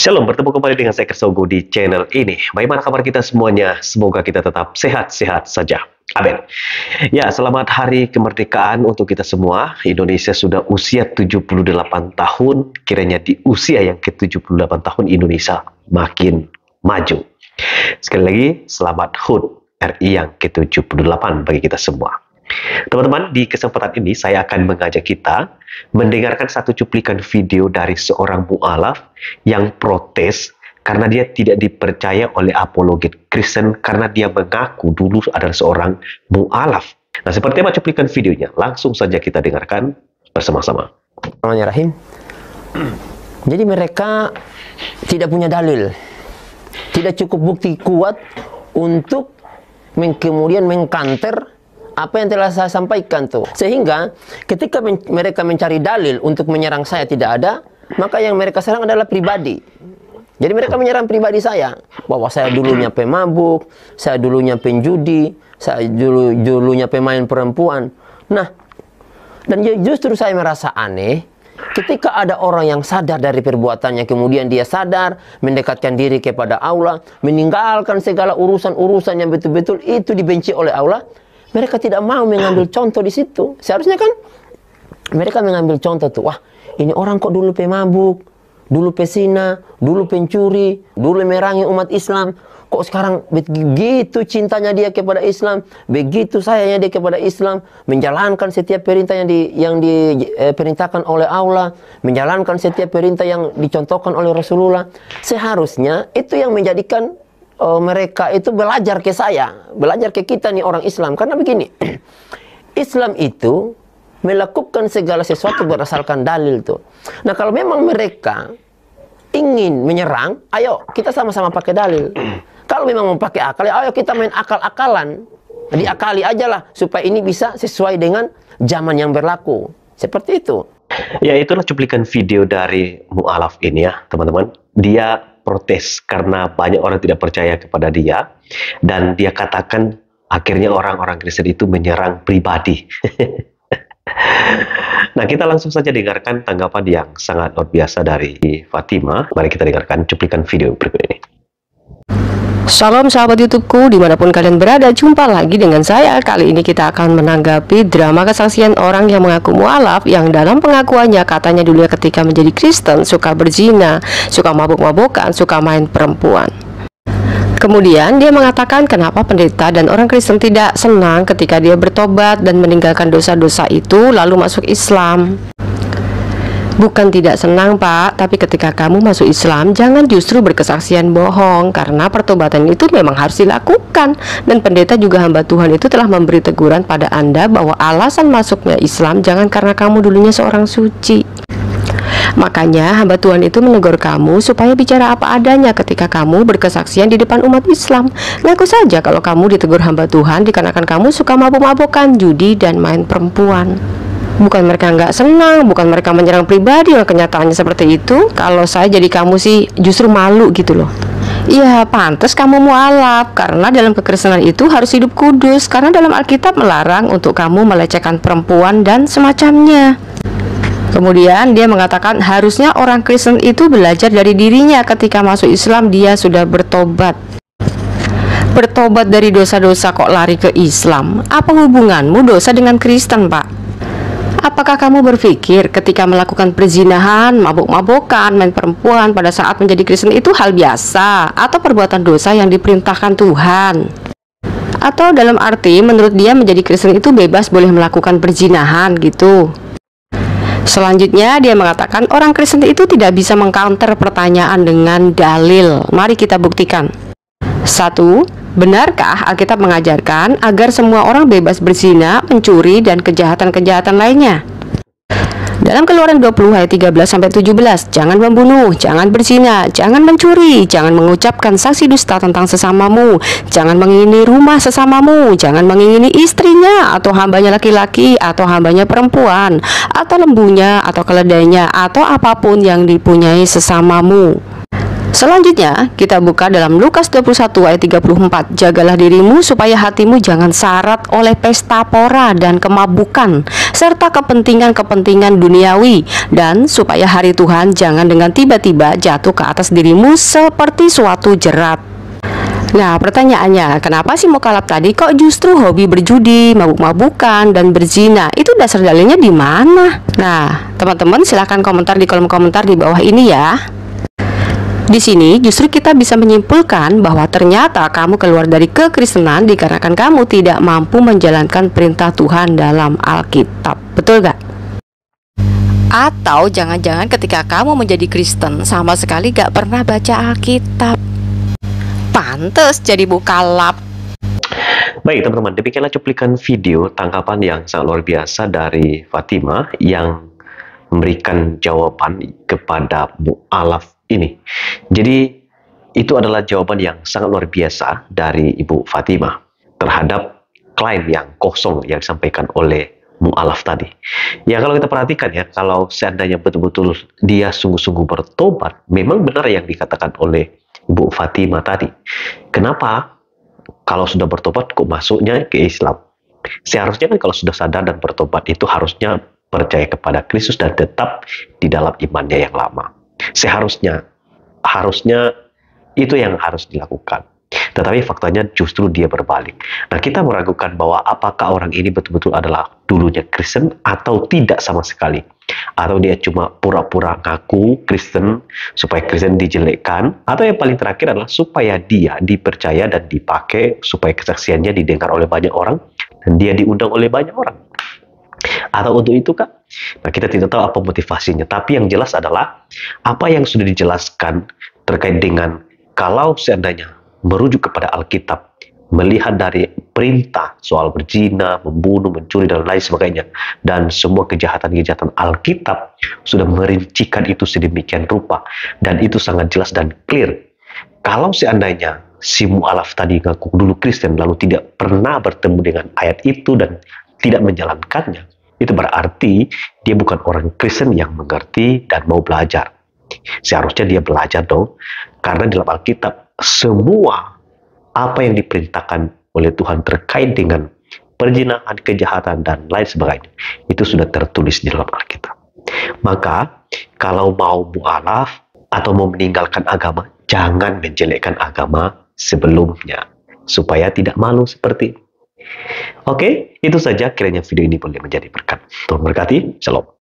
Shalom, bertemu kembali dengan saya Kersogo di channel ini. Bagaimana kabar kita semuanya? Semoga kita tetap sehat-sehat saja. Amin. Ya, selamat hari kemerdekaan untuk kita semua. Indonesia sudah usia 78 tahun. Kiranya di usia yang ke-78 tahun Indonesia makin maju. Sekali lagi, selamat HUT RI yang ke-78 bagi kita semua. Teman-teman, di kesempatan ini saya akan mengajak kita mendengarkan satu cuplikan video dari seorang mu'alaf yang protes karena dia tidak dipercaya oleh apologet Kristen karena dia mengaku dulu adalah seorang mu'alaf. Nah, seperti apa cuplikan videonya? Langsung saja kita dengarkan bersama-sama. Bismillahirrahmanirrahim. Jadi mereka tidak punya dalil, tidak cukup bukti kuat untuk kemudian mengkanter apa yang telah saya sampaikan tuh. Sehingga ketika mereka mencari dalil untuk menyerang saya tidak ada, maka yang mereka serang adalah pribadi. Jadi mereka menyerang pribadi saya, bahwa saya dulunya pemabuk, saya dulunya penjudi, saya dulunya pemain perempuan. Nah, dan justru saya merasa aneh ketika ada orang yang sadar dari perbuatannya, kemudian dia sadar mendekatkan diri kepada Allah, meninggalkan segala urusan-urusan yang betul-betul itu dibenci oleh Allah. Mereka tidak mau mengambil contoh di situ. Seharusnya kan mereka mengambil contoh tuh. Wah, ini orang kok dulu pemabuk, dulu pesina, dulu pencuri, dulu merangi umat Islam. Kok sekarang begitu cintanya dia kepada Islam, begitu sayangnya dia kepada Islam, menjalankan setiap perintah yang diperintahkan oleh Allah, menjalankan setiap perintah yang dicontohkan oleh Rasulullah. Seharusnya itu yang menjadikan mereka itu belajar ke saya, belajar ke kita nih orang Islam. Karena begini, Islam itu melakukan segala sesuatu berdasarkan dalil tuh. Nah, kalau memang mereka ingin menyerang, ayo kita sama-sama pakai dalil. Kalau memang mau pakai akal, ya ayo kita main akal-akalan. Diakali aja lah supaya ini bisa sesuai dengan zaman yang berlaku. Seperti itu. Ya, itulah cuplikan video dari mu'alaf ini ya, teman-teman. Dia protes karena banyak orang tidak percaya kepada dia, dan dia katakan akhirnya orang-orang Kristen itu menyerang pribadi. Nah, kita langsung saja dengarkan tanggapan yang sangat luar biasa dari Fatima. Mari kita dengarkan cuplikan video berikut ini. Shalom sahabat YouTubeku, dimanapun kalian berada, jumpa lagi dengan saya. Kali ini kita akan menanggapi drama kesaksian orang yang mengaku mu'alaf, yang dalam pengakuannya katanya dulu ketika menjadi Kristen suka berzina, suka mabuk-mabukan, suka main perempuan. Kemudian dia mengatakan kenapa pendeta dan orang Kristen tidak senang ketika dia bertobat dan meninggalkan dosa-dosa itu lalu masuk Islam. Bukan tidak senang, Pak, tapi ketika kamu masuk Islam, jangan justru berkesaksian bohong, karena pertobatan itu memang harus dilakukan. Dan pendeta juga hamba Tuhan itu telah memberi teguran pada Anda bahwa alasan masuknya Islam jangan karena kamu dulunya seorang suci. Makanya hamba Tuhan itu menegur kamu supaya bicara apa adanya ketika kamu berkesaksian di depan umat Islam. Ngaku saja kalau kamu ditegur hamba Tuhan dikarenakan kamu suka mabuk-mabukan, judi, dan main perempuan. Bukan mereka nggak senang, bukan mereka menyerang pribadi, kenyataannya seperti itu. Kalau saya jadi kamu sih justru malu gitu loh. Iya, pantas kamu mu'alaf, karena dalam kekristenan itu harus hidup kudus, karena dalam Alkitab melarang untuk kamu melecehkan perempuan dan semacamnya. Kemudian dia mengatakan harusnya orang Kristen itu belajar dari dirinya ketika masuk Islam dia sudah bertobat. Bertobat dari dosa-dosa kok lari ke Islam? Apa hubunganmu dosa dengan Kristen, Pak? Apakah kamu berpikir ketika melakukan perzinahan, mabuk-mabukan, main perempuan pada saat menjadi Kristen itu hal biasa atau perbuatan dosa yang diperintahkan Tuhan? Atau dalam arti menurut dia menjadi Kristen itu bebas boleh melakukan perzinahan gitu? Selanjutnya dia mengatakan orang Kristen itu tidak bisa mengcounter pertanyaan dengan dalil. Mari kita buktikan. 1. Benarkah Alkitab mengajarkan agar semua orang bebas berzina, mencuri, dan kejahatan-kejahatan lainnya? Dalam Keluaran 20 ayat 13-17, jangan membunuh, jangan berzina, jangan mencuri, jangan mengucapkan saksi dusta tentang sesamamu, jangan mengingini rumah sesamamu, jangan mengingini istrinya, atau hambanya laki-laki, atau hambanya perempuan, atau lembunya, atau keledainya, atau apapun yang dipunyai sesamamu. Selanjutnya, kita buka dalam Lukas 21 ayat 34. Jagalah dirimu supaya hatimu jangan syarat oleh pesta pora dan kemabukan, serta kepentingan-kepentingan duniawi, dan supaya hari Tuhan jangan dengan tiba-tiba jatuh ke atas dirimu seperti suatu jerat. Nah, pertanyaannya, kenapa si mukallaf tadi kok justru hobi berjudi, mabuk-mabukan, dan berzina? Itu dasar dalilnya di mana? Nah, teman-teman silahkan komentar di kolom komentar di bawah ini ya. Di sini justru kita bisa menyimpulkan bahwa ternyata kamu keluar dari kekristenan dikarenakan kamu tidak mampu menjalankan perintah Tuhan dalam Alkitab. Betul gak? Atau jangan-jangan ketika kamu menjadi Kristen sama sekali gak pernah baca Alkitab. Pantes jadi mukallaf. Baik teman-teman, demikianlah cuplikan video tanggapan yang sangat luar biasa dari Fatima yang memberikan jawaban kepada mu'alaf ini. Jadi itu adalah jawaban yang sangat luar biasa dari Ibu Fatima terhadap klaim yang kosong yang disampaikan oleh mu'alaf tadi. Ya kalau kita perhatikan ya, kalau seandainya betul-betul dia sungguh-sungguh bertobat, memang benar yang dikatakan oleh Ibu Fatima tadi. Kenapa kalau sudah bertobat kok masuknya ke Islam? Seharusnya kan kalau sudah sadar dan bertobat itu harusnya percaya kepada Kristus dan tetap di dalam imannya yang lama. Harusnya itu yang harus dilakukan. Tetapi faktanya justru dia berbalik. Nah, kita meragukan bahwa apakah orang ini betul-betul adalah dulunya Kristen atau tidak sama sekali. Atau dia cuma pura-pura ngaku Kristen supaya Kristen dijelekkan. Atau yang paling terakhir adalah supaya dia dipercaya dan dipakai supaya kesaksiannya didengar oleh banyak orang dan dia diundang oleh banyak orang. Atau untuk itu kah? Nah, kita tidak tahu apa motivasinya. Tapi yang jelas adalah apa yang sudah dijelaskan terkait dengan kalau seandainya merujuk kepada Alkitab, melihat dari perintah soal berzina, membunuh, mencuri, dan lain sebagainya, dan semua kejahatan-kejahatan Alkitab sudah merincikan itu sedemikian rupa, dan itu sangat jelas dan clear. Kalau seandainya si mu'alaf tadi ngaku dulu Kristen, lalu tidak pernah bertemu dengan ayat itu dan tidak menjalankannya, itu berarti dia bukan orang Kristen yang mengerti dan mau belajar. Seharusnya dia belajar dong, karena dalam Alkitab semua apa yang diperintahkan oleh Tuhan terkait dengan perzinahan, kejahatan, dan lain sebagainya itu sudah tertulis di dalam Alkitab. Maka kalau mau mu'alaf atau mau meninggalkan agama, jangan menjelekkan agama sebelumnya supaya tidak malu seperti ini. Oke, itu saja kiranya video ini boleh menjadi berkat. Tuhan berkati. Shalom.